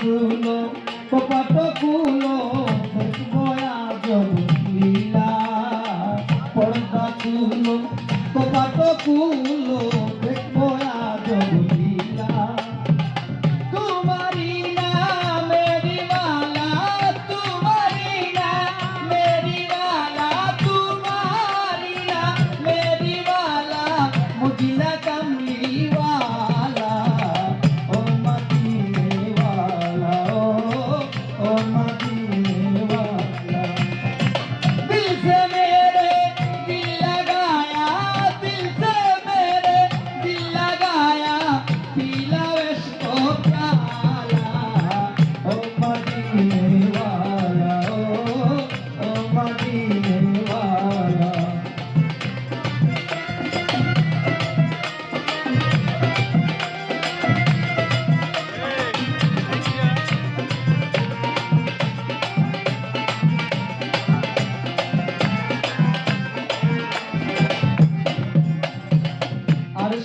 কুলো কপাট কুলো দেখবো আজ লীলা পর্দা কুলো কপাট কুলো দেখবো আজ লীলা তোমারি না মেরি মালা তোমারি না মেরি মালা তোমারি না মেরি মালা মুজিনা কামলি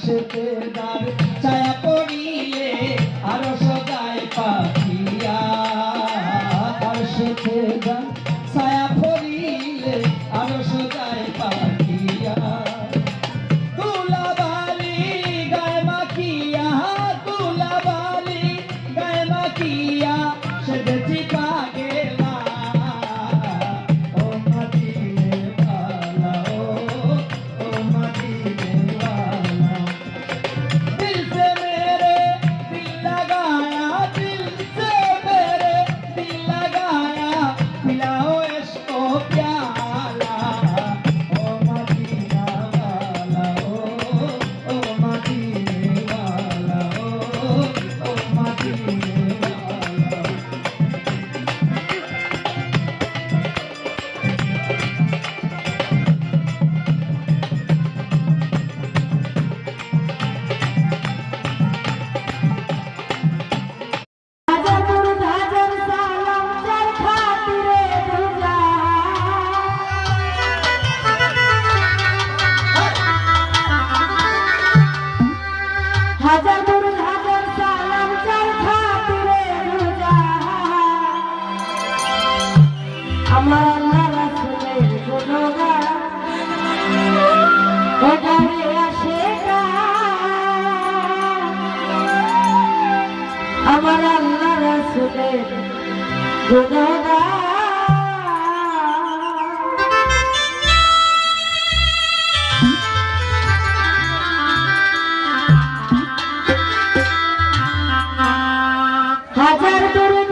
সেতেদার ছায়া পড়িলে আরো সদায় পাখিয়া আর সেতেদার ছায়া পড়িলে আরো সদায় পাখিয়া তুলাবালি গায়ে মাখিয়া তুলাবালি গায়ে মাখিয়া সেদেছি পাগেলা ও মাটিনে বালা ও মাটিনে আমার আল্লাহ রাসূলের গুণগান হাজার দরুদ হাজার দরুদ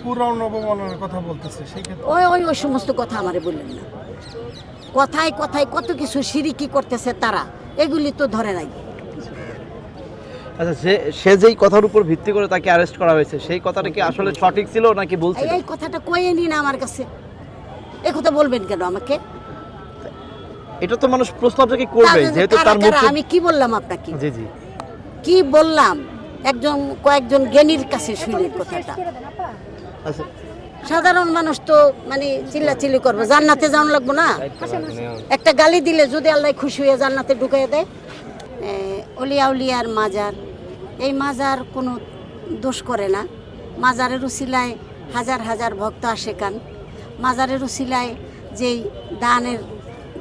পুরাণ নবমানের কথা বলতেছে সেই ক্ষেত্রে ওই সমস্ত কথা আমারে বললেন না। কথায় কথায় কত কিছু সিরিকি করতেছে তারা, এগুলি তো ধরে নাই। আচ্ছা, সে যেই কথার উপর ভিত্তি করে তাকে অ্যারেস্ট করা হয়েছে সেই কথাটা কি আসলে সঠিক ছিল নাকি বলছিল? এই কথাটা কয়ে নিন আমার কাছে, এই কথা বলবেন কেন আমাকে? এটা তো মানুষ প্রশ্ন আপনাকে করবে, যেহেতু তার মুখে। আমি কি বললাম আপনাকে? জি জি, কি বললাম? কয়েকজন জ্ঞানীর কাছে শুনে কথাটা। আচ্ছা, সাধারণ মানুষ তো মানে চিল্লাচিল্লি করবো, জান্নাতে যাওয়ান লাগবো না? একটা গালি দিলে যদি আল্লাহ খুশি হয়ে জান্নাতে ঢুকিয়ে দেয়। অলিয়া উলিয়ার মাজার, এই মাজার কোনো দোষ করে না। মাজারের উসিলায় হাজার হাজার ভক্ত আসে কান। মাজারের উসিলায় যেই দানের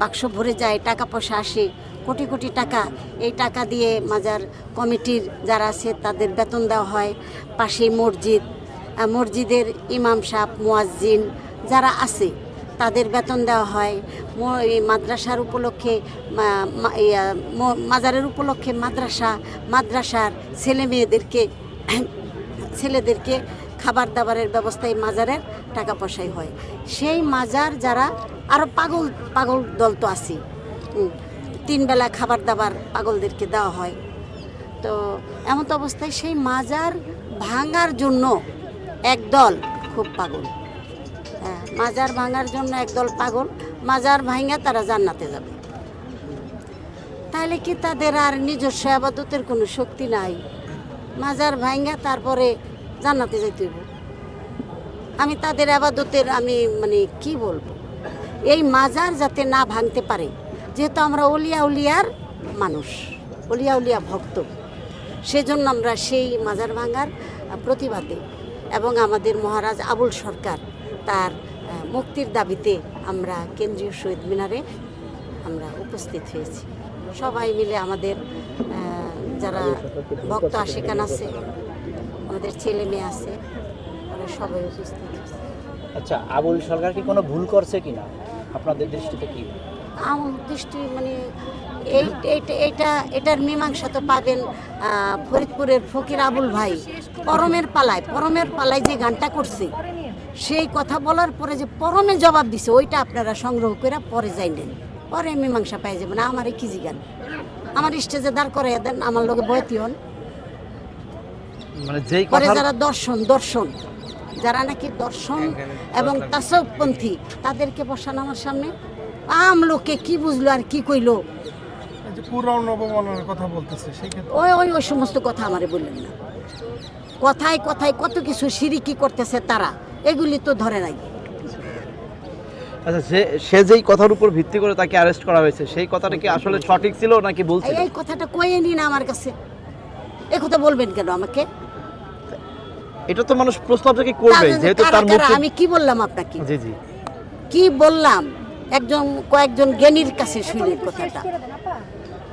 বাক্স ভরে যায়, টাকা পয়সা আসে, কোটি কোটি টাকা, এই টাকা দিয়ে মাজার কমিটির যারা আছে তাদের বেতন দেওয়া হয়। পাশে মসজিদের ইমাম সাহেব, মুয়াজ্জিন যারা আছে তাদের বেতন দেওয়া হয়। মাদ্রাসার উপলক্ষে মাজারের উপলক্ষে মাদ্রাসার ছেলেদেরকে খাবার দাবারের ব্যবস্থায় মাজারের টাকা পয়সাই হয়। সেই মাজার যারা আরও পাগল দল তো আছে, 3 বেলা খাবার দাবার পাগলদেরকে দেওয়া হয়। তো এমন তো অবস্থায় সেই মাজার ভাঙার জন্য একদল খুব পাগল। হ্যাঁ, মাজার ভাঙার জন্য একদল পাগল। মাজার ভাঙা তারা জান্নাতে যাবে। তাহলে কি তাদের আর নিজস্ব আবাদতের কোনো শক্তি নাই? মাজার ভাঙা তারপরে জান্নাতে যেতে হইব। আমি তাদের আবাদতের মানে কি বলবো, এই মাজার যাতে না ভাঙতে পারে, যেহেতু আমরা উলিয়ার মানুষ, উলিয়া ভক্ত, সেজন্য আমরা সেই মাজার ভাঙার প্রতিবাদে এবং আমাদের মহারাজ আবুল সরকার তার মুক্তির দাবিতে আমরা কেন্দ্রীয় শহীদ মিনারে আমরা উপস্থিত হয়েছি। সবাই মিলে আমাদের যারা ভক্ত আশিকান আছে, আমাদের ছেলে মেয়ে আছে, আমরা সবাই উপস্থিত হয়েছি। আচ্ছা, আবুল সরকার কি কোনো ভুল করছে কিনা আপনাদের দৃষ্টিতে? কি আমার দৃষ্টি মানে এটার মীমাংসা তো পাবেন ফরিদপুরের ফকির আবুল ভাই পরমের পালায় যে গানটা করছে, সেই কথা বলার পরে যে পরমে জবাব দিছে, ওইটা আপনারা সংগ্রহ করে পরে যাইলেন, পরে মীমাংসা পাই যাবেন। আমার কি জিগান, আমার স্টেজে দাঁড় করে দেন, আমার লোকে বয়তি হন। মানে যেই পরে কথা যারা দর্শন যারা নাকি দর্শন এবং তাসবপন্থী তাদেরকে বসান আমার সামনে। আম লোকে কি বুঝলো আর কি কইলো, পুরাণ নবমানের কথা বলতেছে সেই ক্ষেত্রে ওই সমস্ত কথা আমারে বললেন না। কথায় কথায় কত কিছু সিরিকি করতেছে তারা, এগুলি তো ধরে নাই। আচ্ছা, সে যেই কথার উপর ভিত্তি করে তাকে অ্যারেস্ট করা হয়েছে সেই কথাটা কি আসলে সঠিক ছিল নাকি বলছিল? এই কথাটা কয়ে নিন আমার কাছে, এই কথা বলবেন কেন আমাকে? এটা তো মানুষ প্রশ্ন আপনাকে করবে, যেহেতু তার মুখে। আমি কি বললাম আপনাকে? জি জি, কি বললাম? কয়েকজন জ্ঞানীর কাছে শুনে কথাটা।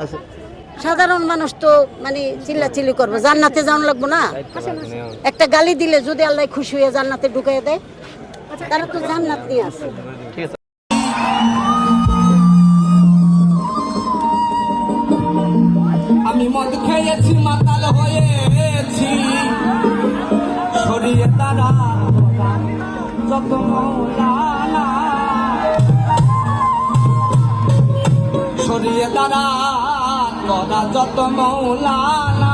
আচ্ছা, সাধারণ মানুষ তো মানে চিল্লাচিল্লি করবো, জান্নাতে যাওয়ান লাগবো না? একটা গালি দিলে যদি আল্লাহ খুশি হয়ে জান্নাতে ঢুকিয়ে দেয়, তারা তো জান্নাত নিয়ে আসে। ঠিক আছে। আমি মদ খেয়েছি, মাতাল হয়েছি, শরীরে তারা যত মৌলানা, শরীরে তারা যত মৌলানা,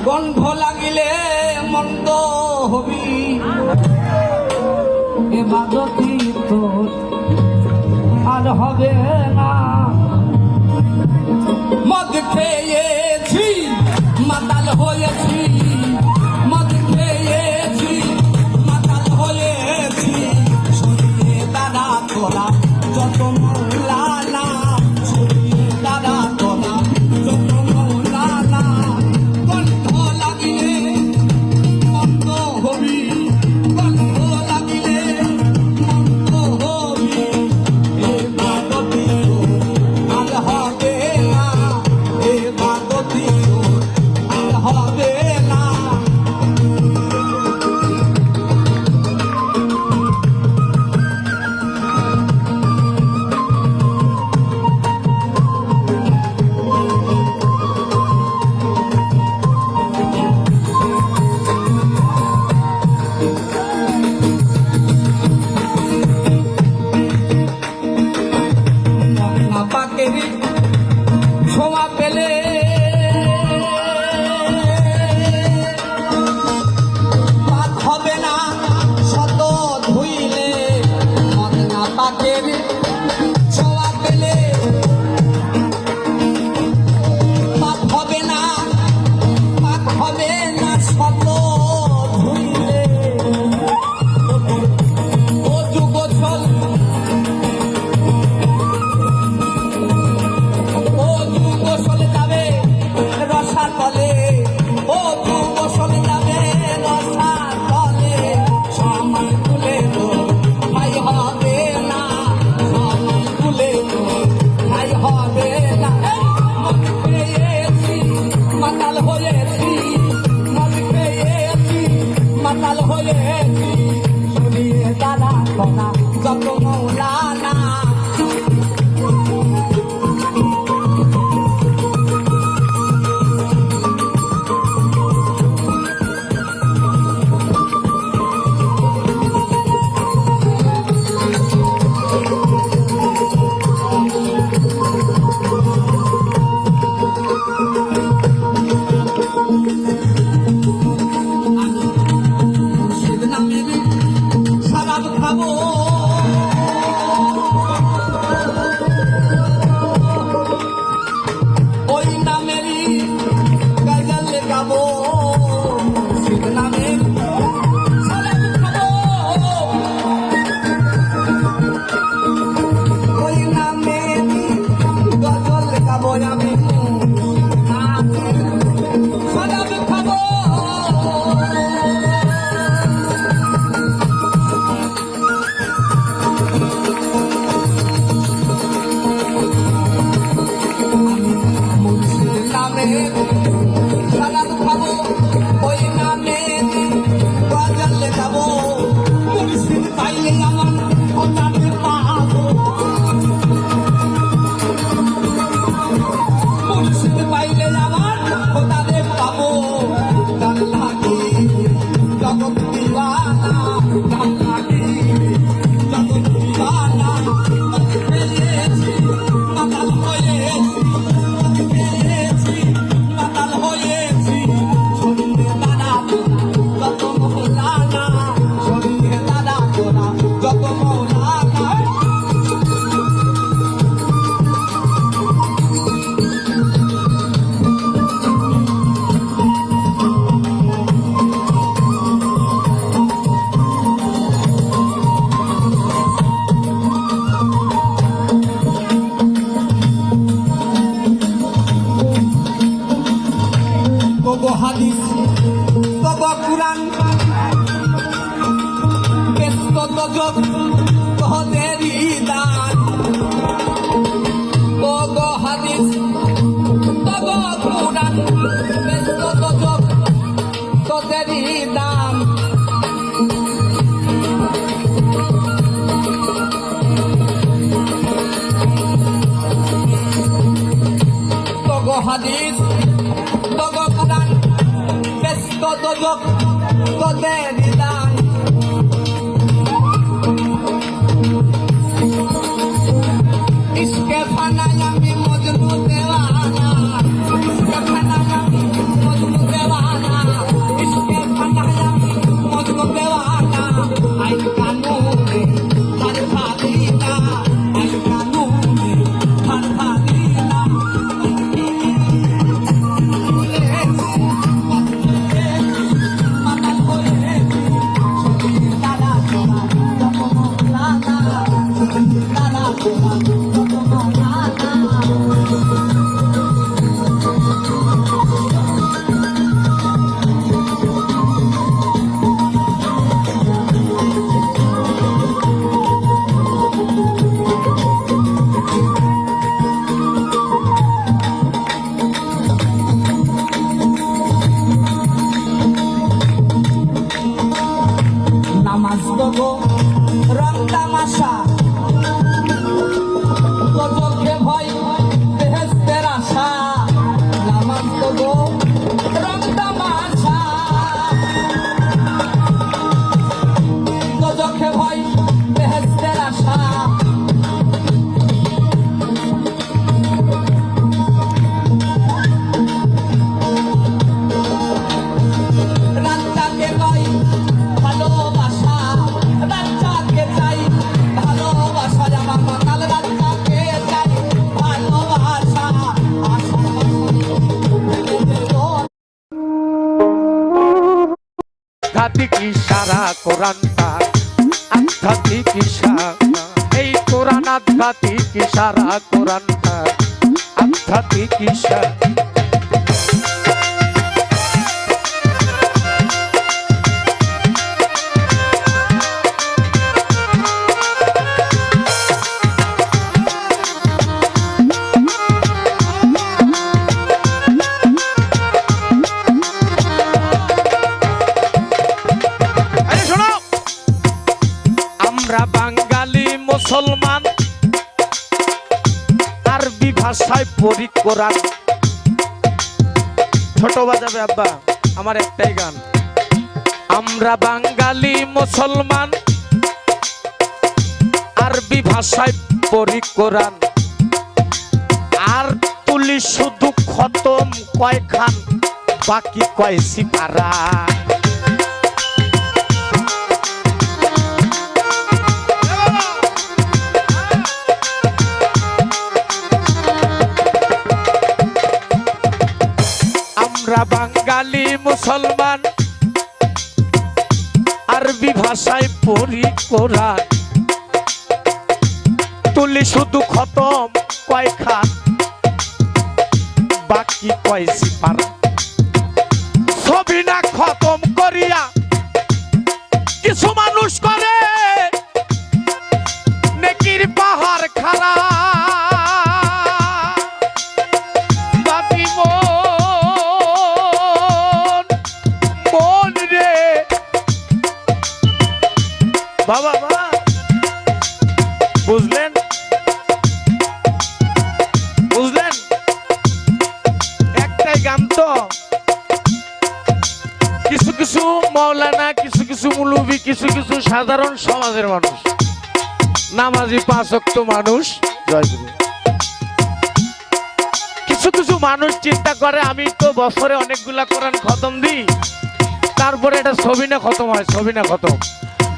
গন্ধ লাগিলে মন্দ হবি, এবাদতি তোর আর হবে না। মদ খেয়েছি, মাতাল হয়েছি, মদ খেয়েছি, মাতাল হয়েছি, শরীরে তারা তোরা যত মৌলানা, শরীরে তারা তোরা যত মৌলানা, কণ্ঠ লাগিলে মন্দ হবি, কণ্ঠ লাগিলে মন্দ হবি, এবাদতি আর হবে না, এবাদতি আর হবে না। তব কুরআন ব্যস্ত তজক তোদেরই দান তব হাদিস তব কুরআন ব্যস্ত তজক তোদেরই দান তব হাদিস তব কুরআন ব্যস্ত তজক তোদেরই দান ইশকে ফানায় আমি মজনু দেওয়ানা ইশকে ফানায় আমি মজনু দেওয়ানা ইশকে ফানায় আমি মজনু দেওয়ানা আইন কানুনে হর ফাদিনা আইন কানুনে হর ফাদিনা মাতাল হয়ে তারা তোরা যত মৌলানা তারা তোরা যত মৌলানা নামাজ গো রং তামাশা গজকে ভয় বেহেশতের আশা নামাজ গো রং তামাশা গজকে ভয় বেহেশতের আশা রাতটাকে কই ভালোবাসা রাতটাকে চাই ভালোবাসা আমার মাতাল রাতটাকে চাই ভালোবাসা আশা আধ্যাত্মিক ইশারা কোরআনটা আধ্যাত্মিক ইশারা এই কোরআন আধ্যাত্মিক ইশারা কোরআনটা আধ্যাত্মিক ইশারা আরে শোনো আমরা বাঙালি মুসলমান আরবি ভাষায় পড়ি কোরআন ছোট বাজাবে আব্বা আমার একটাই গান আমরা বাঙালি মুসলমান আরবি ভাষায় পড়ি কোরআন আর তুলি শুধু খতম কয়খান বাকি কয় সিপারা আমরা বাঙালি মুসলমান আরবি ভাষায় পড়ি কোরআন তুলি শুধু খতম কয়খান বাকি কয় সিপারা ছবি না খতম করিয়া কিছু মানুষ করে নেকির পাহাড় খাড়া বাকি মন রে বাবা বাবা বুঝলেন বুঝলেন একটাই গান তো কিছু কিছু মাওলানা কিছু কিছু মুলুবি কিছু কিছু সাধারণ সমাজের মানুষ নামাজি পাঁচ ওয়াক্ত মানুষ জয়গুরু কিছু কিছু মানুষ চিন্তা করে আমি তো বছরে অনেকগুলা কোরআন খতম দিই তারপরে এটা ছবি না খতম হয় ছবি না খতম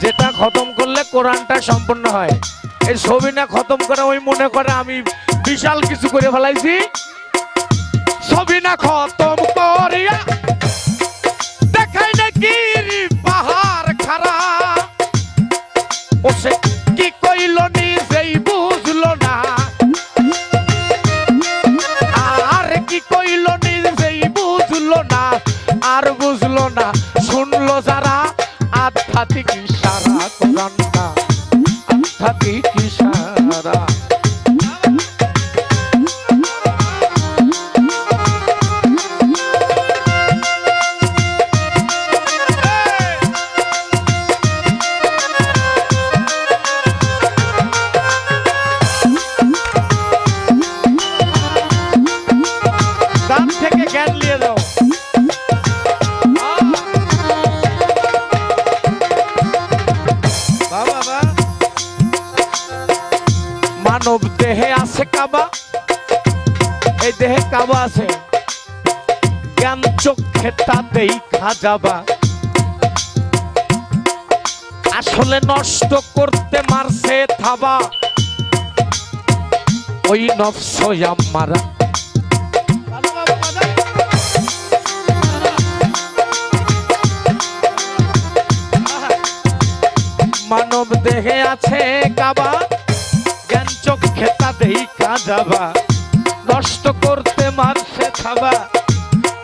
যেটা খতম করলে কোরআনটা সম্পূর্ণ হয় এই ছবি না খতম করে ওই মনে করে আমি বিশাল কিছু করে ফেলাইছি ছবি না খতম করিয়া দেখাই নাকি পাহাড় খাড়া ও সে কি কইল নিজেই বুঝলো না আর কি কইল নিজেই বুঝলো না আর বুঝলো না, শুনলো যারা আধ্যাত্মিক ইশারা, কোরআনটা আধ্যাত্মিক ইশারা। গান থেকে জ্ঞান নিয়ে যাও। মানব দেহে আছে কাবা, এই দেহে কাবা আছে, জ্ঞান চোখে তাতেই খাজাবা। আসলে নষ্ট করতে মারছে থাবা, ওই নফস আম্মারা। মানব দেহে আছে কাবা, জ্ঞান চোখে তাতেই কাজাবা। নষ্ট করতে মারছে থাবা,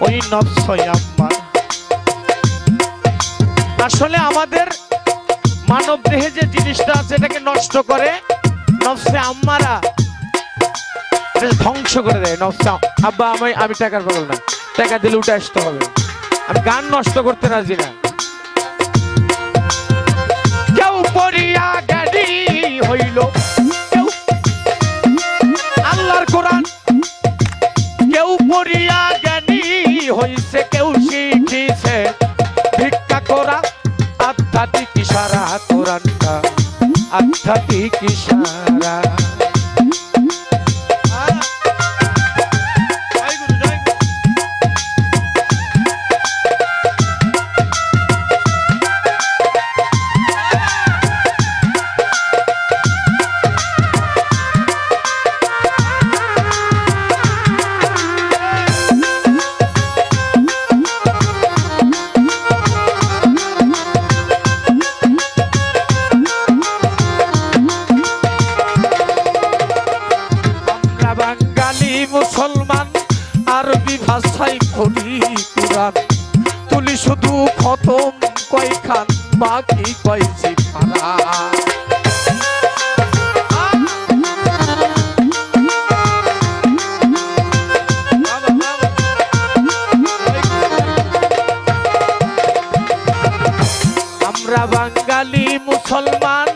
ওই নফস আম্মার। আসলে আমাদের মানব দেহে যে জিনিসটা আছে এটাকে নষ্ট করে নফসে আম্মারা, ধ্বংস করে দেয় নফসে। আব্বা আমি টাকার পাগল না, টাকা দিলে উঠে আসতে হবে, আমি গান নষ্ট করতে রাজি না। কেউ পড়িয়া জ্ঞানী হইল, কেউ আল্লাহর কোরআন, কেউ পড়িয়া জ্ঞানী হইছে, কেউ শিখিছে ভিক্ষা করা আধ্যাত্মিক ইশারা, কোরআনটা আধ্যাত্মিক ইশারা। মুসলমান আরবি ভাষায় পড়ি কুরআন, তুলি শুধু খতম কয়খান, বাকি কয়ছি পারা। আমরা বাঙালি মুসলমান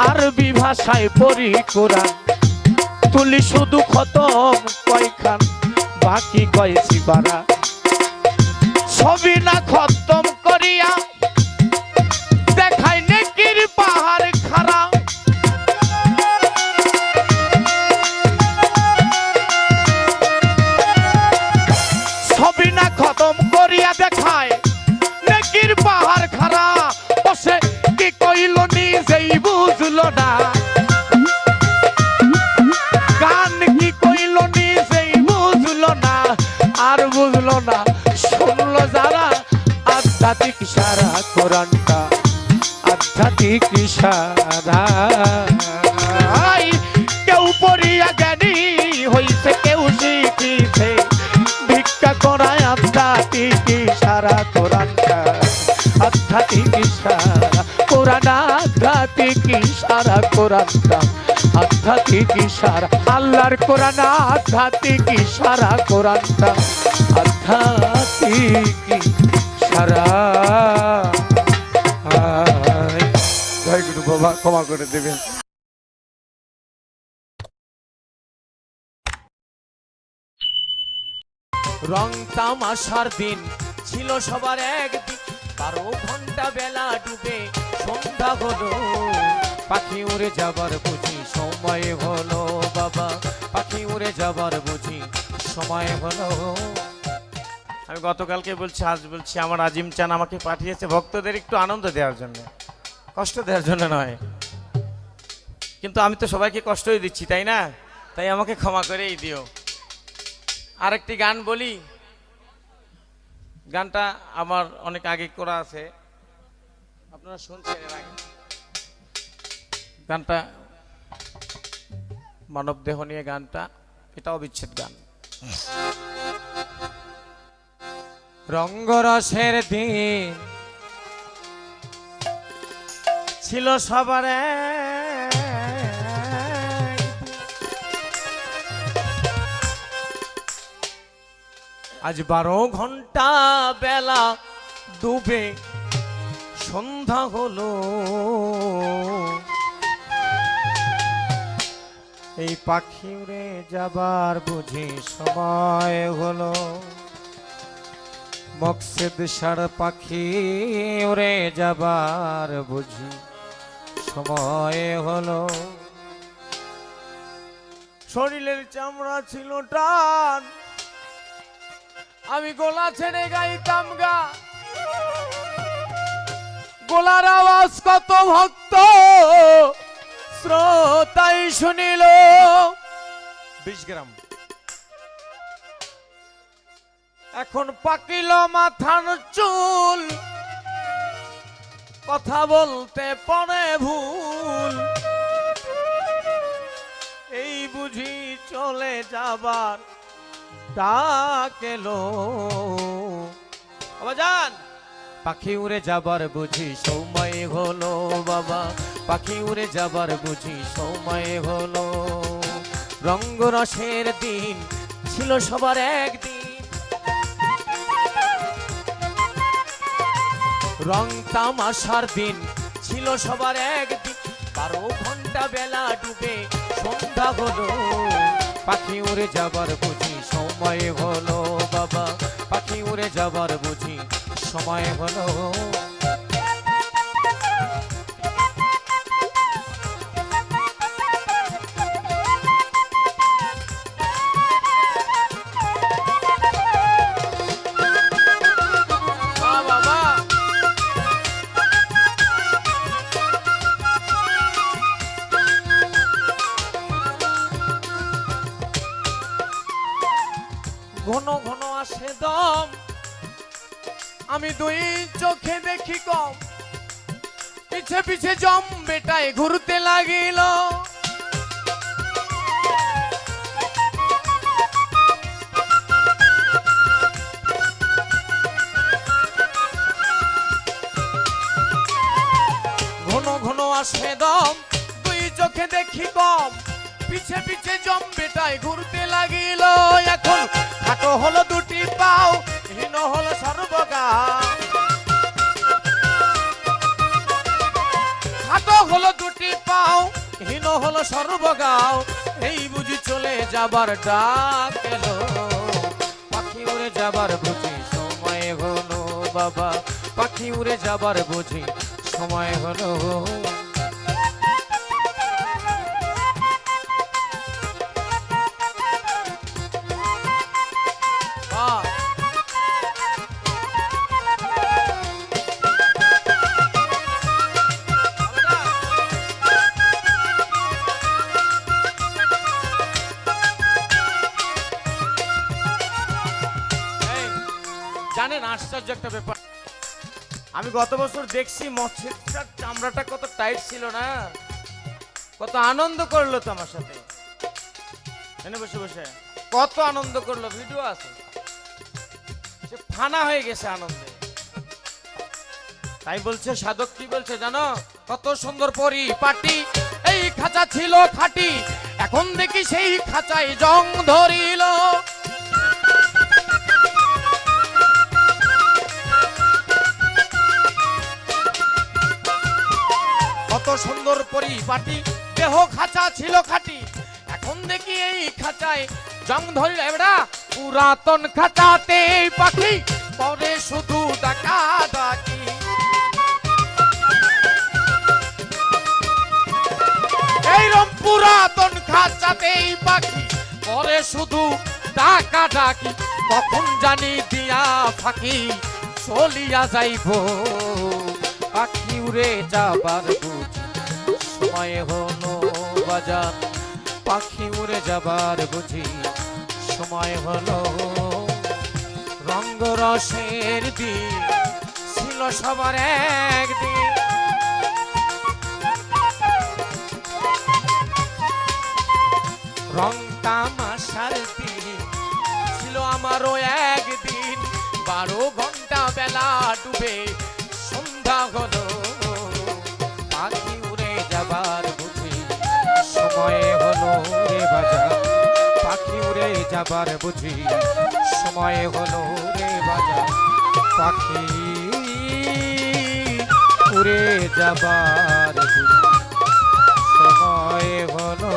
আরবি ভাষায় পড়ি কোরআন, তুলি শুধু খতম কয়খান, বাকি কয়েছি বারা। ছবি না খতম করিয়া দেখাই নেকির পাহাড় খাড়া। ছবি না খতম করিয়া দেখায় নেকির পাহাড় খাড়া। বসে কি কইল নিজেই বুঝলো না, আর বুঝলো না, শুনলো যারা আধ্যাত্মিক ইশারা, কোরআনটা আধ্যাত্মিক ইশারা। কেউ পড়িয়া জ্ঞানী হইছে, কেউ শিখিছে ভিক্ষা করায় আধ্যাত্মিক ইশারা, কোরআনটা আধ্যাত্মিক ইশারা, কোরআন আধ্যাত্মিক ইশারা, কোরআনটা আধ্যাত্মিক ইশারা। আল্লাহর কোরআন আধ্যাত্মিক ইশারা, কোরআনটা আধ্যাত্মিক ইশারা। জয় গুরু বাবা, ক্ষমা করে দেবেন। রং তামাশার দিন ছিল সবার একদিন, 12 ঘন্টা বেলা ডুবে সন্ধ্যা হলো, পাখি উড়ে যাবার বুঝি সময় হলো, বাবা পাখি উড়ে যাবার বুঝি সময় হলো। আমি গতকালকে বলছি, আজ বলছি, আমার আজিম চান আমাকে পাঠিয়েছে ভক্তদের একটু আনন্দ দেওয়ার জন্য, কষ্ট দেওয়ার জন্য নয়। কিন্তু আমি তো সবাইকে কষ্টই দিচ্ছি, তাই না? তাই আমাকে ক্ষমা করেই দিও। আরেকটি গান বলি, গানটা আমার অনেক আগে করা আছে, আপনারা শুনছেন এর আগে। গানটা মানব দেহ নিয়ে, গানটা এটাও বিচ্ছেদ গান। রঙ্গরসের দিন ছিল সবার এক। আজ 12 ঘন্টা বেলা ডুবে সন্ধ্যা হলো, এই পাখি উড়ে যাবার বুঝি সময় হলো। মকসেদ সার পাখি উড়ে যাবার বুঝি সময় হলো। শরীরের চামড়া ছিল টান, আমি গলা ছেড়ে গাইতাম গা, গোলার আওয়াজ কত ভক্ত শ্রোতাই শুনিল। 20 গ্রাম। এখন পাকিল মাথার চুল, কথা বলতে পড়ে ভুল, এই বুঝি চলে যাবার ডাক এলো। বাবাজান, পাখি উড়ে যাবার বুঝি সময় হলো বাবা, পাখি উড়ে যাবার বুঝি সময় হলো। রঙ্গরসের দিন ছিল সবার একদিন, রং তামাশার দিন ছিল সবার একদিন। 12 ঘন্টা বেলা ডুবে সন্ধ্যা হলো, পাখি উড়ে যাবার বুঝি সময় হলো বাবা, পাখি উড়ে যাবার বুঝি সময় হলো। বাবা ঘন ঘন আসে দম, আমি 2 চোখে দেখি কম, পিছে পিছে জম বেটায় ঘুরতে লাগিল। ঘন ঘন আসে দম, 2 চোখে দেখি কম, পিছে পিছে জম বেটায় ঘুরতে লাগিল। এখন খাটো হলো 2টি পাও, হীন হলো সর্বগা, খাটো হলো 2টি পাও, হীন হলো সর্বগাও, এই বুঝি চলে যাবার ডাক এলো। পাখি উড়ে যাবার বুঝি সময় হলো বাবা, পাখি উড়ে যাবার বুঝি সময় হলো। জানেন আশ্চর্য একটা ব্যাপার, আমি গত বছর দেখছি মৎস্যটার চামড়াটা কত টাইট ছিল না, কত আনন্দ করলো তো আমার সাথে, এনে বসে বসে কত আনন্দ করলো, ভিডিও আছে, সে ফানা হয়ে গেছে আনন্দে। তাই বলছে সাধক, কি বলছে জানো, কত সুন্দর পরিপাটি, এই খাঁচা ছিল খাঁটি, এখন দেখি সেই খাঁচায় জং ধরিল। কত সুন্দর পরিপাটি, দেহ খাঁচা ছিল খাঁটি, এখন দেখি এই খাঁচায় জং ধরিল। এবারে পুরাতন খাঁচাতে পাখি পরে শুধু ডাকা ডাকি, এইরকম পুরাতন খাঁচাতে পাখি পরে শুধু ডাকা ডাকি, কখন জানি দিয়া ফাঁকি চলিয়া যাইব। পাখি উড়ে যাবার বুঝি সময় হলো বাজার, পাখি উড়ে যাবার বুঝি সময় হলো। রঙ্গরসের দিন ছিল সবার একদিন, রং তামাশার দিন ছিল আমারও একদিন। 12 ঘন্টা বেলা ডুবে সন্ধ্যা হলো, পাখি উড়ে যাবার বুঝি সময় হলো রে বাজার, পাখি উড়ে যাবার বুঝি সময় হলো রে বাজার, পাখি উড়ে যাবার বুঝি সময় হলো।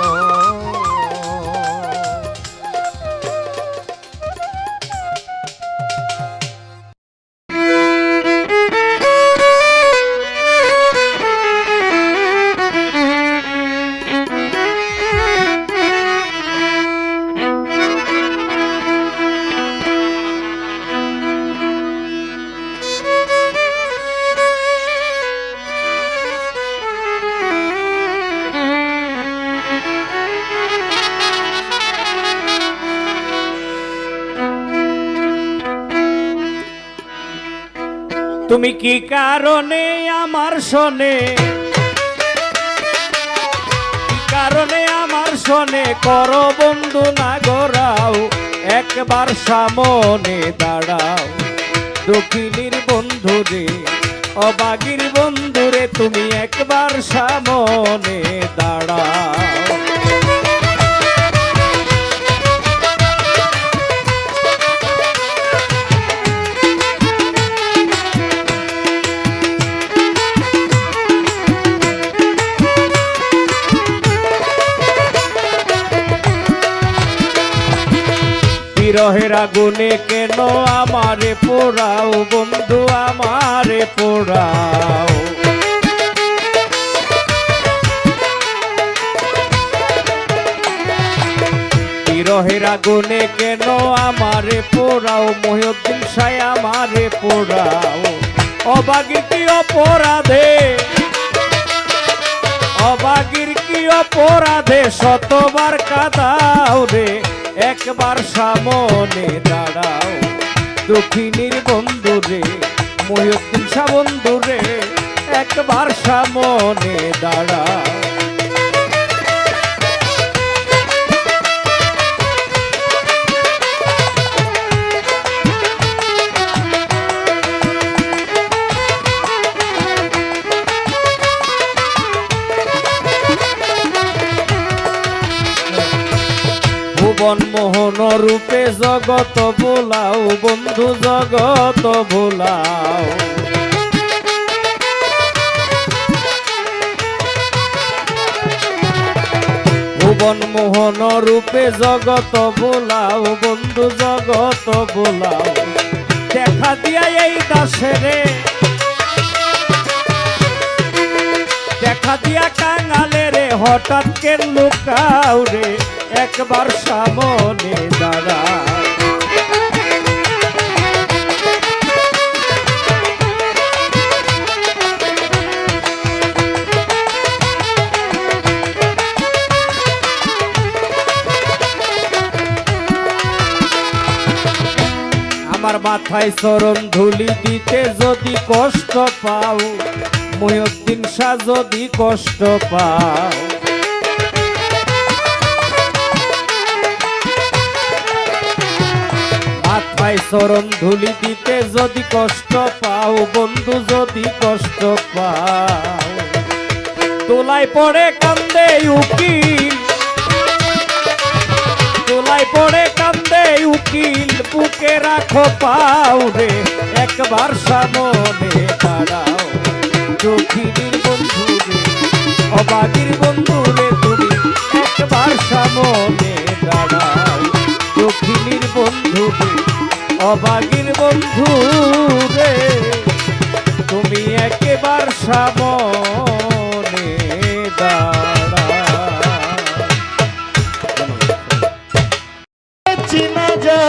তুমি কি কারণে আমার শোনে, কি কারণে আমার শোনে করো বন্ধু না গোরাও, একবার সামনে দাঁড়াও দক্ষিণীর বন্ধু রে, অবাগীর বন্ধু রে, তুমি একবার সামনে দাঁড়াও। বিরহের আগুনে কেন আমারে পোড়াও বন্ধু আমারে পোড়াও, বিরহের আগুনে কেন আমারে পোড়াও, মহিউদ্দিন শাহ আমারে পোড়াও, অবাগীর কি অপরাধে, অবাগীর কি অপরাধে শতবার কাঁদাও রে, একবার সামনে দাঁড়াও দক্ষিণীর বন্ধু রে, মহিউদ্দিন শাহ বন্ধু রে, একবার সামনে দাঁড়াও। ভুবন মোহন রূপে জগত ভোলাও বন্ধু জগত ভোলাও, ভুবন মোহন রূপে জগত ভোলাও বন্ধু জগত ভোলাও, দেখা দিয়া এই দাসেরে, দেখা দিয়া কাঙালে রে, হঠাৎ কেন লুকাও রে, একবার সামনে দাঁড়াও। আমার মাথায় চরণ ধুলি দিতে যদি কষ্ট পাও, মহিউদ্দিন শাহ যদি কষ্ট পাও, মাথায় চরণ ধুলি দিতে যদি কষ্ট পাও বন্ধু যদি কষ্ট পাও, তোলায় পড়ে কান্দে উকিল, তোলায় পড়ে কান্দে উকিল, বুকে রাখো পাও রে, একবার সামনে দাঁড়াও দক্ষিণীর বন্ধু রে, অবাগীর বন্ধু রে, তুমি একবার সামনে দাঁড়াও দক্ষিণীর বন্ধু রে, অবাগীর বন্ধু রে, তুমি একবার সামনে দাঁড়াও। চিনা যা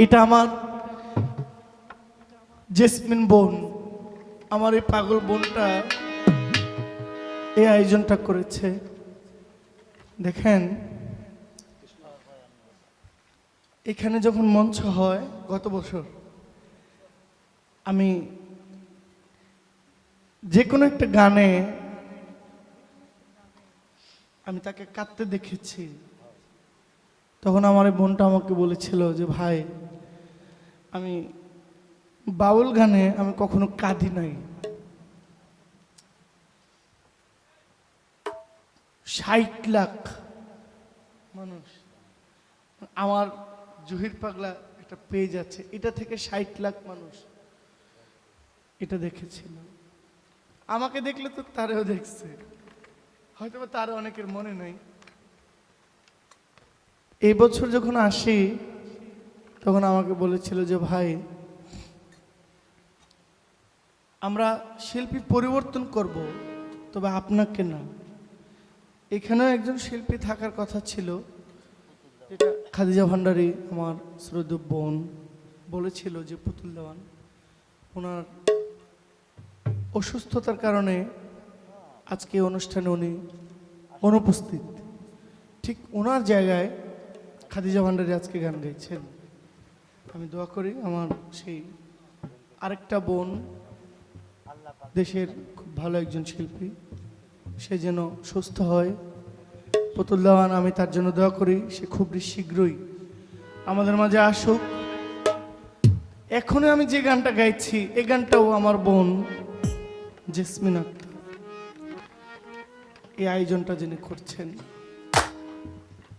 এটা আমার জেসমিন বোন, আমার এই পাগল বোনটা এই আয়োজনটা করেছে। দেখেন এখানে যখন মঞ্চ হয় গত বছর আমি যে কোনো একটা গানে আমি তাকে কাঁদতে দেখেছি। তখন আমার এই বোনটা আমাকে বলেছিল যে ভাই, আমি বাউল গানে আমি কখনো কাঁদি নাই। 60 লাখ মানুষ, আমার জহির পাগলা একটা পেজ আছে, এটা থেকে 60 লাখ মানুষ এটা দেখেছিল। আমাকে দেখলে তো তারেও দেখছে, হয়তো তার অনেকের মনে নাই। এই বছর যখন আসি তখন আমাকে বলেছিল যে ভাই, আমরা শিল্পী পরিবর্তন করব, তবে আপনাকে না। এখানেও একজন শিল্পী থাকার কথা ছিল, যেটা খাদিজা ভান্ডারী আমার শ্রদ্ধেয় বোন বলেছিল যে পুতুল দেওয়ান ওনার অসুস্থতার কারণে আজকে অনুষ্ঠানে উনি অনুপস্থিত। ঠিক ওনার জায়গায় খাদিজা ভান্ডারী আজকে গান গাইছেন। আমি দোয়া করি আমার সেই আরেকটা বোন, দেশের খুব ভালো একজন শিল্পী, সে যেন সুস্থ হয়। পুতুল দেওয়ান, আমি তার জন্য দোয়া করি সে খুব শীঘ্রই আমাদের মাঝে আসুক। এখনই আমি যে গানটা গাইছি এই গানটাও আমার বোন জেসমিন আক্তার এই আয়োজনটা যিনি করছেন,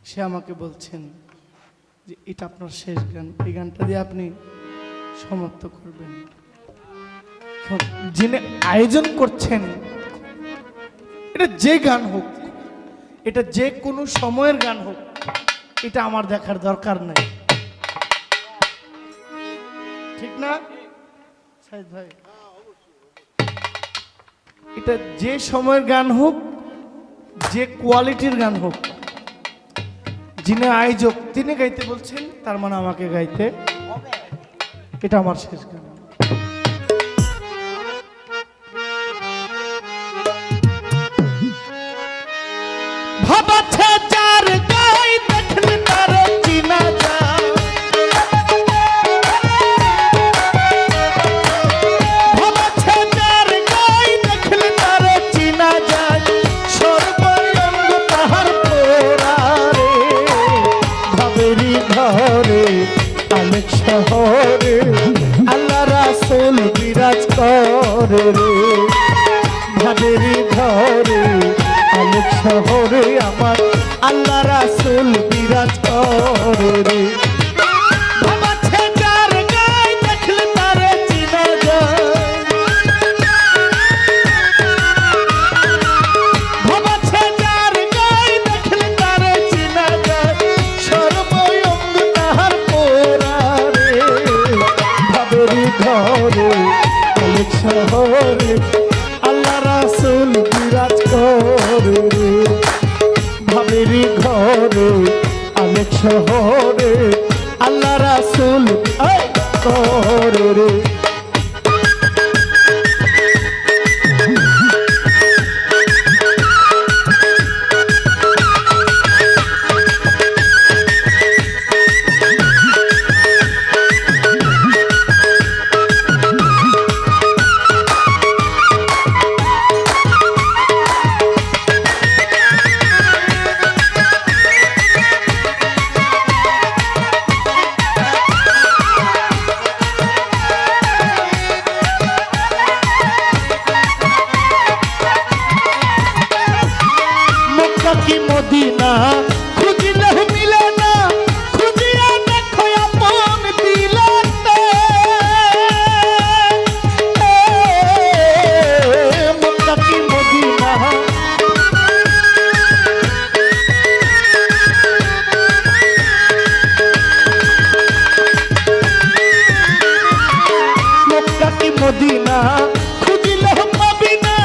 সে আমাকে বলছেন যে এটা আপনার শেষ গান, এই গানটা দিয়ে আপনি সমাপ্ত করবেন। যিনি আয়োজন করছেন, এটা যে গান হোক, এটা যে কোনো সময়ের গান হোক, এটা আমার দেখার দরকার নাই, ঠিক না সাইদ ভাই? এটা যে সময়ের গান হোক, যে কোয়ালিটির গান হোক, যিনি আয়োজক তিনি গাইতে বলছেন, তার মানে আমাকে গাইতে, এটা আমার শেষ গান। ভাবাচ্ছে যার গাই দেখলে তার চিনা যায়, ভাবাচ্ছে যার গাই দেখলে তার চিনা যায়, সর্বঙ্গ তাহার পোড়ারে, ভাবেরি ঘরে অনেক শহরে আল্লাহ রাসূল বিরাজ করে রে, ভাবেরি ঘরে অনেক শহরে আমার আল্লাহ রাসূল বিরাজ করে রে। ভাবাচ্ছে যার গাই দেখলে তারে চিনা যায়, ভাবাচ্ছে যার গাই দেখলে তারে চিনা যায়, সর্বঙ্গ তাহার পোড়ারে, ভাবেরি ঘরে অনেক শহরে আল্লাহ রাসূল বিরাজ করে রে, ভাবেরি ঘরে অনেক শহরে আল্লাহ রাসূল করে রে। কি মদিনা খুঁজিলে মিলে না, খুঁজিয়া দেখো আপন দিলাতে, মক্কা কি মদিনা মক্কা কি মদিনা খুঁজিলে পাবি না,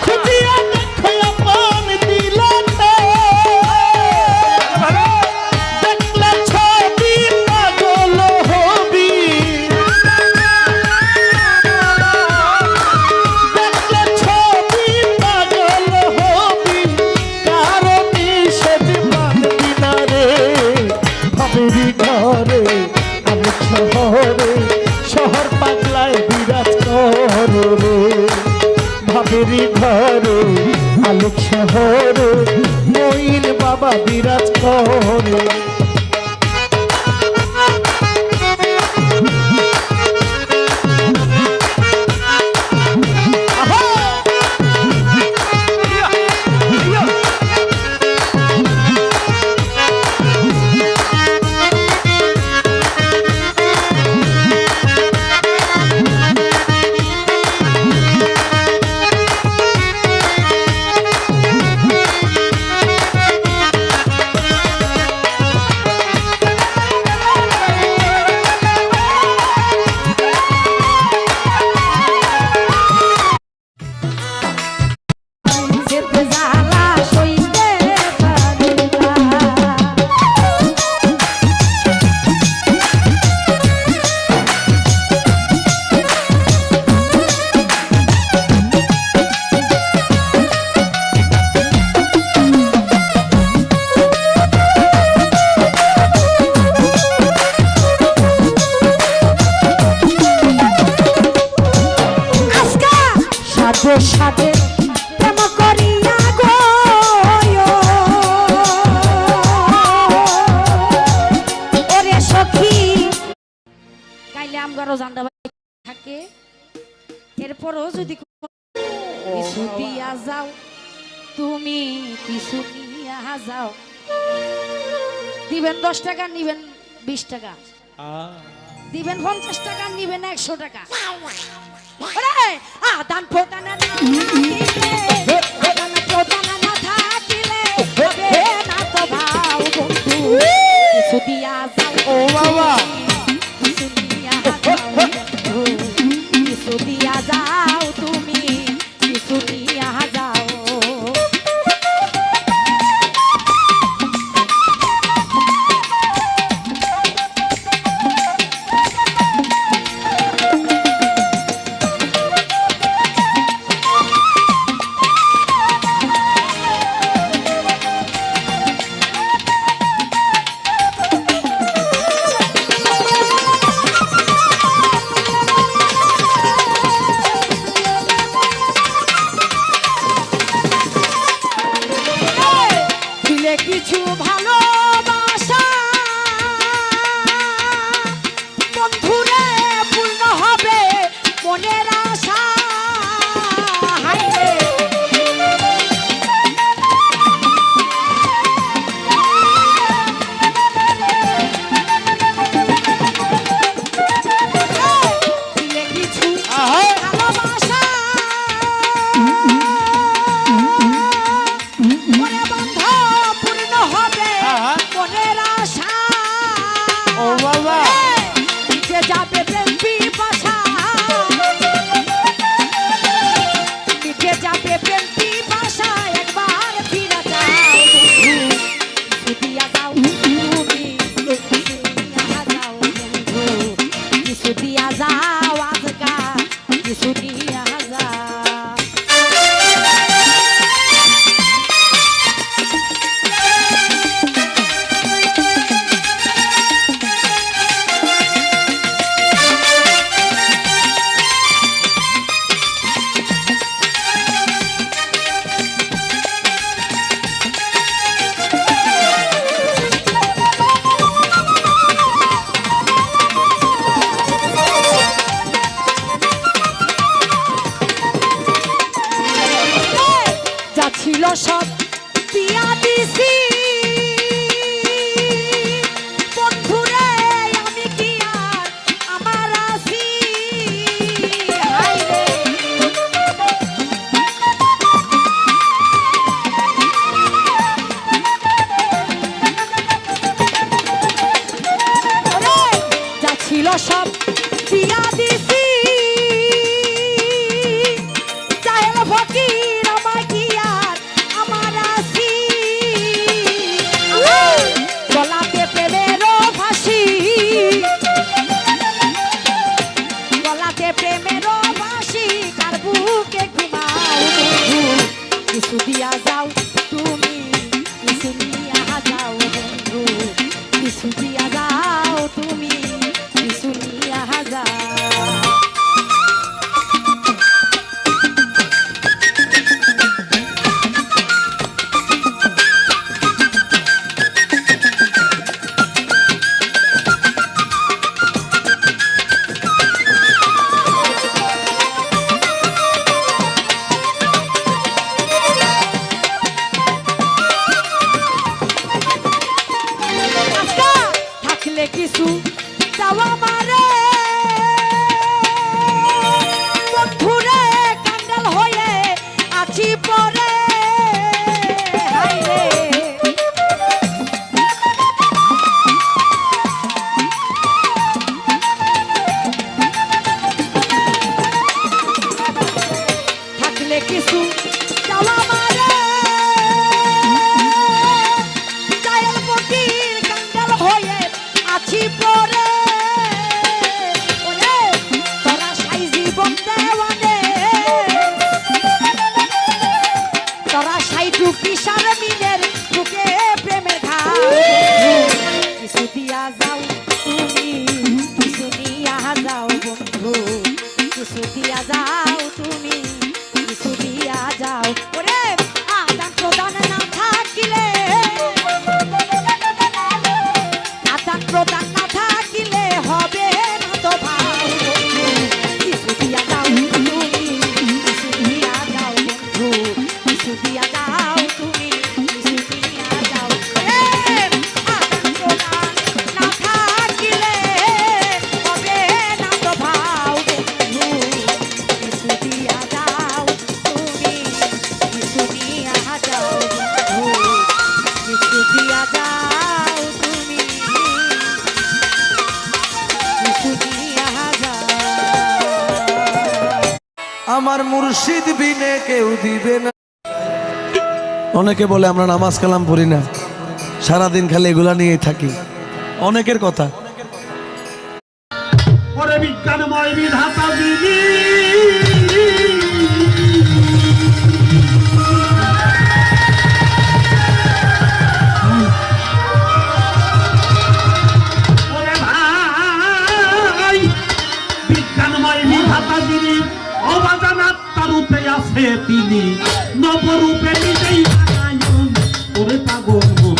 খুঁজিয়া দেখো আপন দিলাতে, দেখলে ছবি পাগল হবি, দেখলে ছবি পাগল হবি, কারো নিষেধ মানবি না রে, ভাবেরি ঘরে আমি শহরে শহর পাগলায় বিরাজ করে রে, ভাবেরি ঘরে আলোক শহরে মই বাবা বিরাজ করে। যেতে জ্বালা সইতে পারি না। আজকা সাধে সাধে প্রেম করিয়া গো ওরে সখী গাইলে আমগারও জানদা থাকে এরপরও যদি কিছু দিয়া যাও তুমি কিছু নিয়া যাও দিবেন 10 টাকা নিবেন 20 টাকা দিবেন 50 টাকা নিবেন 100 টাকা ওরে আদান প্রদান না থাকিলে আদান প্রদান না থাকিলে হবে না তো ভাও বন্ধু কিছু দিয়া যাও ও বাবা কিছু দিয়া যাও বন্ধু কিছু দিয়া যাও তুমি কিছু দিয়া যাও দিলে কিছু ভালোবাসা বন্ধুরে পূর্ণ হবে মনের আশা হায়রে দিলে কিছু ভালোবাসা মনে বন্ধ পূর্ণ হবে মনের আশা ও বাবা যে যাবে প্রেম পিপাসা যে যাবে প্রেম পিপাসা একবার ফিরে যাও বন্ধু দিয়া যাও তুমি দিয়া যাও বন্ধু কিছু দিয়া যাও আজকা কিছু দিয়া যাও যা ছিল সব দিয়া দিছি বন্ধুরে আমি কি আর আমার আছি হায়রে ওরে, যা ছিল সব দিয়া দিছি চাহেল ফকির আমার কি আর আমার আছি গলাতে প্রেমের ফাঁসি গলাতে প্রেমের ফাঁসি কার বুকে ঘুমাও বন্ধু কিছু দিয়া যাও তুমি কিছু নিয়া যাও বন্ধু কিছু দিয়া যাও তুমি কিছু নিয়া যাও কিছু চাওয়া মারে বন্ধুরে কাঙ্গাল হয়ে আছি পরে হায়রে থাকলে কিছু চাওয়া মারে জায়াল ফকির কাঙ্গাল হয়ে আছি পরে ওরে তোরা সাই জীবন দেওয়ানে তোরা সাই টুকি সার মিনের বুকে প্রেমের ঘাও কিছু দিয়া যাও তুমি কিছু দিয়া যাও বন্ধু কিছু দিয়া যাও তুমি কিছু দিয়া যাও ওরে আদান প্রদান না থাকিলে আদান প্রদান না থাকিলে হবে না তো ভাও কিছু দিয়া যাও তুমি কিছু দিয়া যাও বন্ধু কিছু দিয়া যাও তুমি কিছু দিয়া যাও ওরে আদান প্রদান না থাকিলে হবে না তো ভাও বন্ধু কিছু দিয়া যাও তুমি কিছু দিয়া যাও বন্ধু কিছু দিয়া যাও তুমি কিছু দিয়া যাও আমার মুর্শিদ বিনে কেউ দিবে না। অনেকে বলে আমরা নামাজ কালাম পড়ি না, সারাদিন খালি এগুলা নিয়েই থাকি। অনেকের কথা ওরে বিজ্ঞানময় বিধাতা যিনি ওরে ভাই বিজ্ঞানময় বিধাতা যিনি অবাজান আত্মা রূপে আছে তিনি নবরূপে নিজেই নারায়ণ ওরে পাগল মন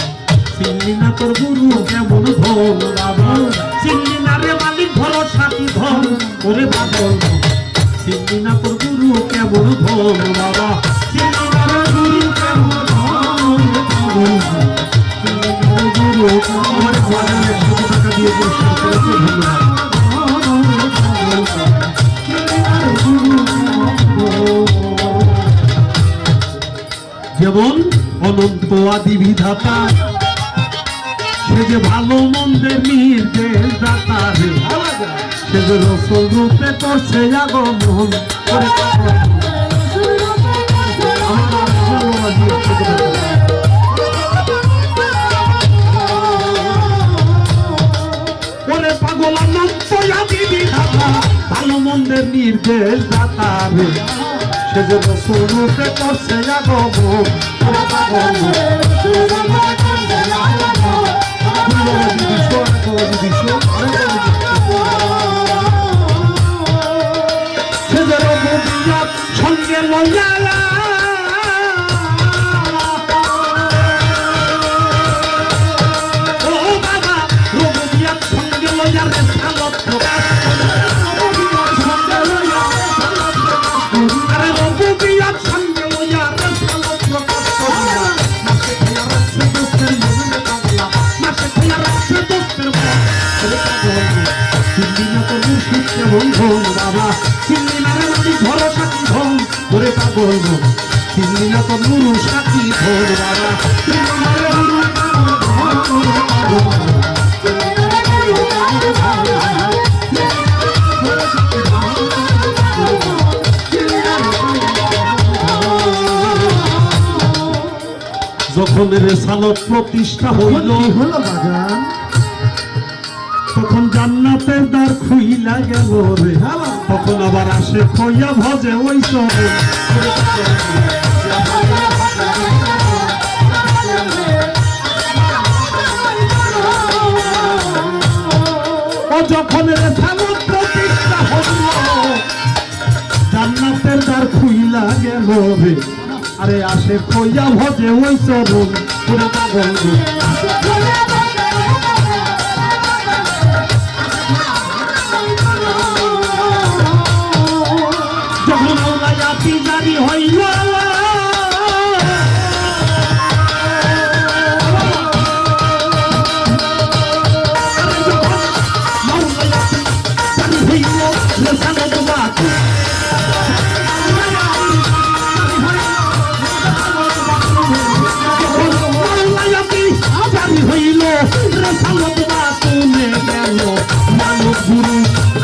চিনলি না তোর গুরু কেমন ধন বাবা চিনলি না রে মালিক ভরসাটি ধন ওরে পাগল মন চিনলি না তোর গুরু কেমন ধন বাবা চিনলি না রে গুরু কেমন ধন চিনলি না রে গুরু আমার ঘরে 100 টাকা দিয়ে পুরস্কার করেছে ধন্যবাদ যেমন অনন্ত আদি বিধাতা সে যে ভালো মন্দের নির্দেশ দাতা রে সে যে রসল রূপে করছে আগমন ওরে পাগল অনন্ত আদি বিধাতা ভালো মন্দের নির্দেশ দাতা রে সে যে রসল রূপে করছে আগমন ওরে পাগল সঙ্গে লইয়ালা ও বাবা রঘুবিয়ার সঙ্গে লইয়ালে সালত প্রকাশ আরে রঘুবিয়ার সঙ্গে লইয়ালে সালত প্রকাশ করিয়া মাসে খেয়া রাখছে দোস্তের মনে পাগলা মাসে খেয়া রাখছে দোস্তের চিল্লি না তো মুর্শিদ কেমন ধন বাবা চিল্লি না রে মালিক ভরসা কি ধন ওরে পাগল মন চিল্লি না তো গুরু সাথী ধন বাবা চিল্লি না রে গুরু যখন রেসালত প্রতিষ্ঠা হইল হলো বাজান তখন জান্নাতের দ্বার খুইলা গেল রে তখন আবার আসে খইয়া ভজে ওই চরে ও যখন রেসালত প্রতিষ্ঠা হইল জান্নাতের দ্বার খুইলা গেল রে আরে আসে খইয়া ভজে ওই চরণ পুরো পাগল যখন আউলায়াতি জারি হইল যখন রেসালত বাতুলে গেল মানব গুরু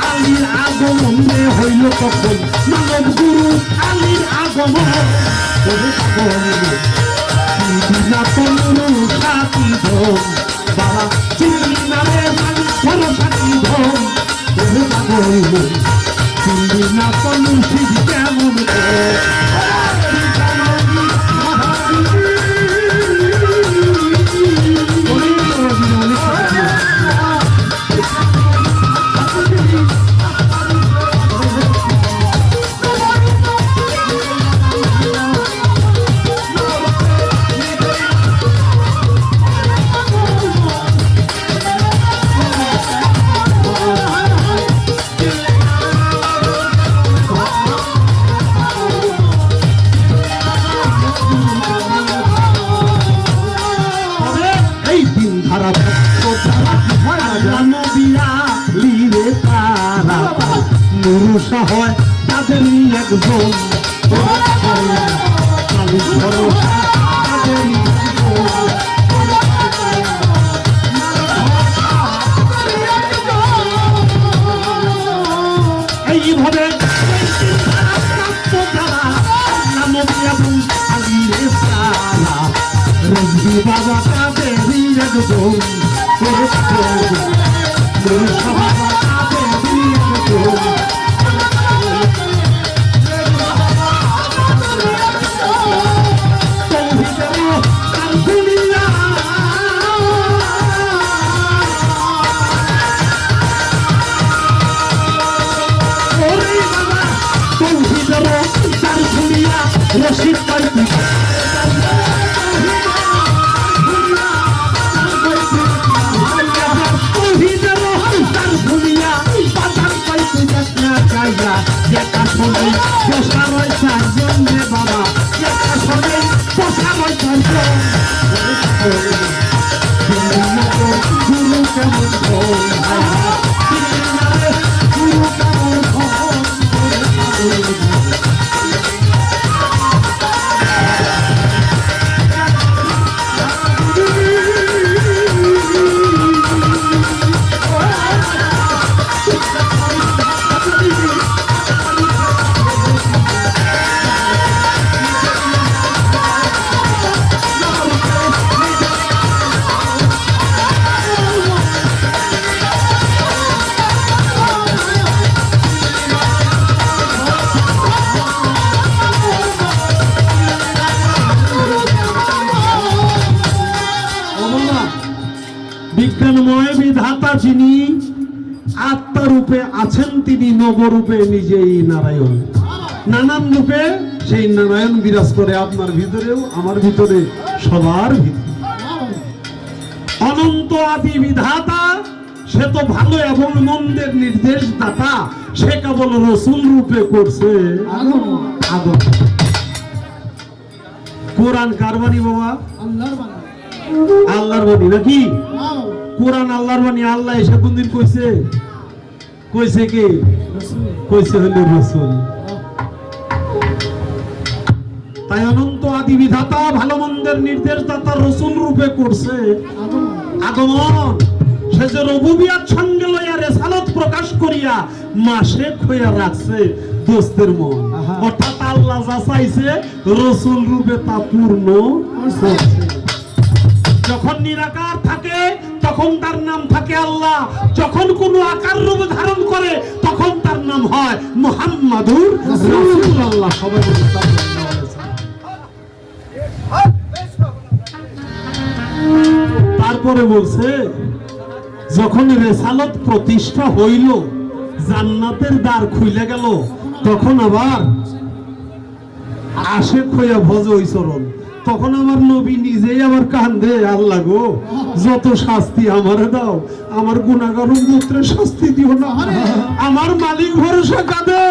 আলীর আগমন হইল তখন মানব গুরু আলীর আগমন সাথী ধন বাবা চিনি নামে সাথী ধন চিনি না তনু সিদ্ধি কেমন মুরুষা হয় তাদের একজন এইভাবে বাবা তাদের একজন রশিদ পাইতি দেখা শোনে পোষা রয় চারজন রে বাবা দেখা শোনে পোষা রয় চারজন গুরু কেমন গুরু কেমন বিজ্ঞানময় বিধাতা যিনি আত্মারূপে আছেন তিনি নবরূপে নিজেই নারায়ণ নানান রূপে সেই নারায়ণ বিরাজ করে আপনার ভিতরেও আমার ভিতরে সবার ভিতরে অনন্ত আদি বিধাতা সে তো ভালো এবং মন্দের নির্দেশ দাতা সে কেবল রসুল রূপে করছে আগমন কোরআন কার বাণী বাবা আল্লাহর বাণী নাকি কোরআন আল্লাহর বাণী আল্লাহ এসে কোনদিন কইছে কইছে কি কইছে হলো রাসূল তাই অনন্ত আদি বিধাতা ভালো মন্দের নির্দেশ দাতা রাসূল রূপে করছে আগমন সে যে রুবুবিয়াত সঙ্গে লইয়া রিসালাত প্রকাশ করিয়া মাসে খইয়া রাখছে দোস্তের মন অর্থাৎ আল্লাহ যা চাইছে রাসূল রূপে তা পূর্ণ করছে যখন নিরাকার থাকে তখন তার নাম থাকে আল্লাহ যখন কোনো আকার রূপ ধারণ করে তখন তার নাম হয় মুহাম্মাদুর রাসূলুল্লাহ সবাই বলে সাল্লাল্লাহু আলাইহি ওয়াসাল্লাম তারপরে বলছে যখন রিসালাত প্রতিষ্ঠা হইল জান্নাতের দ্বার খুলে গেল তখন আবার আশেক হইয়া ভজ ওই চরণ তখন আমার নবী নিজেই আমার কান্দে আল্লাহ গো যত শাস্তি আমারে দাও আমার গুনাহগার উম্মতের শাস্তি দিও না আমার মালিক ভরসা কাঁদে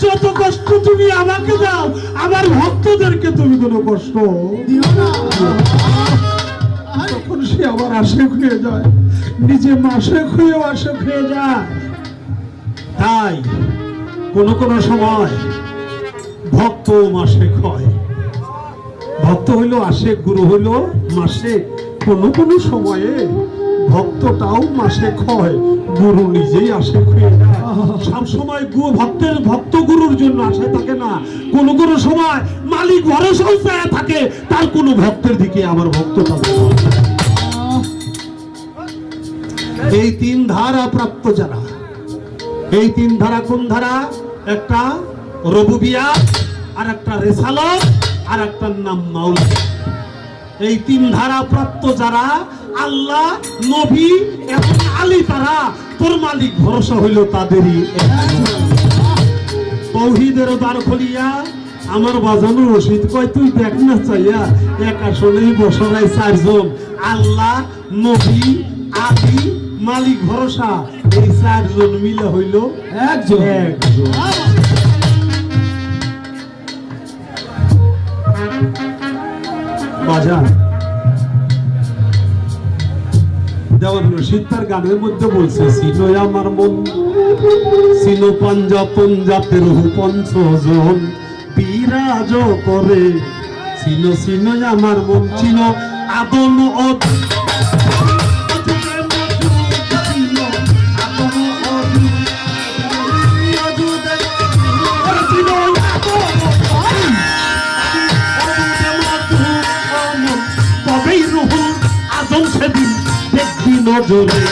যত কষ্ট তুমি আমাকে দাও আমার ভক্তদেরকে তুমি কোনো কষ্ট দিও না তখন সে আবার আশেক হয়ে যায় নিজে মাসেক হয়েও আশেক হয়ে যায় তাই কোন কোন সময় ভক্ত মাসেক হয় ভক্ত হইল আশেক গুরু হইল মাসেক কোন কোন সময়ে ভক্তটাও মাসে ক্ষয়, গুরু নিজেই আসে খুঁয়ে যায়। সবসময় ভক্ত গুরুর জন্য আসে থাকে না, কোন কোন সময় মালিক ভরসাও চায় থাকে তার কোনো ভক্তের দিকে, আমার ভক্ত থাকে না। এই তিন ধারা প্রাপ্ত যারা, এই তিন ধারা কোন ধারা? একটা রবুবিয়াত, আর একটা রেসালত, আর একটার নাম মাওলা। এই তিন ধারা প্রাপ্ত যারা, আল্লাহ, নবী এবং আলী, তারা তোর মালিক ভরসা হইল তাদেরই। তৌহিদের দ্বার খুলিয়া আমার বাজানো রশিদ কয়, তুই দেখ না চাইয়া এক আসনেই বসরাই চারজন, আল্লাহ, নবী, আলী, মালিক ভরসা, এই চারজন মিলে হইল একজন। বাজার দেওয়ান রশিদ তার গানের মধ্যে বলছে, সিনো আমার মন, সিনো পঞ্জাতন জাতের পঞ্চজন বিরাজ করে, সিনো সিনো আমার মন, চিনো আদম তবেই রুহুল আজম সেদিন দেখবি নজরে।